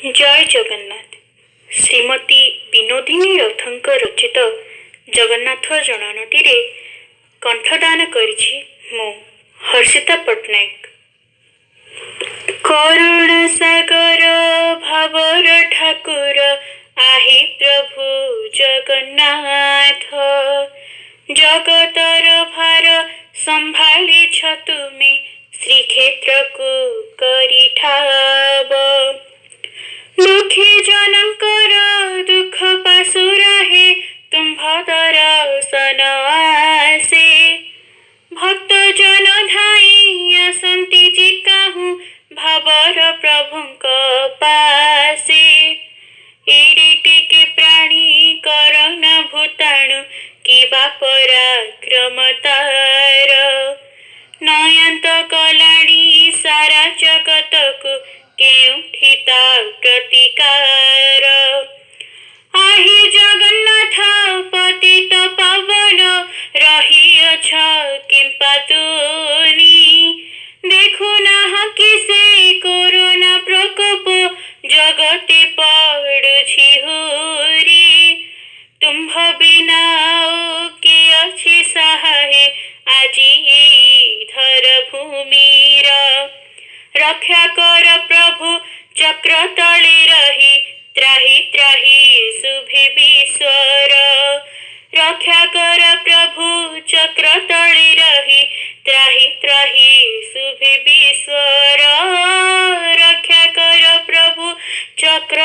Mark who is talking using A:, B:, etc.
A: जय जगन्नाथ। श्रीमती विनोदिनी रथଙ୍କ ରଚିତ ଜଗନ୍ନାଥ ଜଣାଣଟିରେ କଣ୍ଠଦାନ କରିଛି ମୁଁ ହର୍ଷିତା ପଟ୍ଟନାୟକ। କରୁଣ ସାଗର ଭାବର ଠାକୁର ଆହି ପ୍ରଭୁ ଜଗନ୍ନାଥ, ଜଗତର ଭାର ସମ୍ଭାଳିଛ ତୁମେ, ଶ୍ରୀକ୍ଷେତ୍ରକୁ କରି ଠାବ। ଦୁଃଖୀ ଜନଙ୍କର ଦୁଃଖ ପାଶୁରାହେ, ତୁମ୍ଭ ଦର୍ଶନ ଆସେ। ଭକ୍ତ ଜନ ଧାଇଁ ଆସନ୍ତି ଯେ କାହୁଁ, ଭାବର ପ୍ରଭୁଙ୍କ ପାଶେ। ଏଡ଼େ ଟିକେ ପ୍ରାଣୀ କରନା ଭୂତାଣୁ, କିବା ପରାକ୍ରମ ତାର। ନୟନ୍ତ କଲାଣି ସାରା ଜଗତକୁ, କେଉଁଠି ତା ପ୍ରତିକାର। ଆହି ଜଗନ୍ନାଥ ପତିତ ପାବନ, ରହିଅଛ କିମ୍ପା ତୁନି। ଦେଖୁନାହଁ କି ସେ କରୋନା ପ୍ରକୋପ, ଜଗତେ ପଡ଼ୁଛି ହୁରି। ତୁମ୍ଭ ବିନା ଆଉ କିଏ ଅଛି ସହାୟ, ଆଜି ଏଇ ଧର ଭୂମିର। ରକ୍ଷା କର ପ୍ରଭୁ ଚକ୍ର ତଳେ ରହି, ତ୍ରାହି ତ୍ରାହି ଶୁଭେ ବିଶ୍ୱର। ରକ୍ଷା କର ପ୍ରଭୁ ଚକ୍ର ତଳେ ରହି, ତ୍ରାହି ତ୍ରାହି ଶୁଭେ ବିଶ୍ୱର। ରକ୍ଷା କର ପ୍ରଭୁ ଚକ୍ର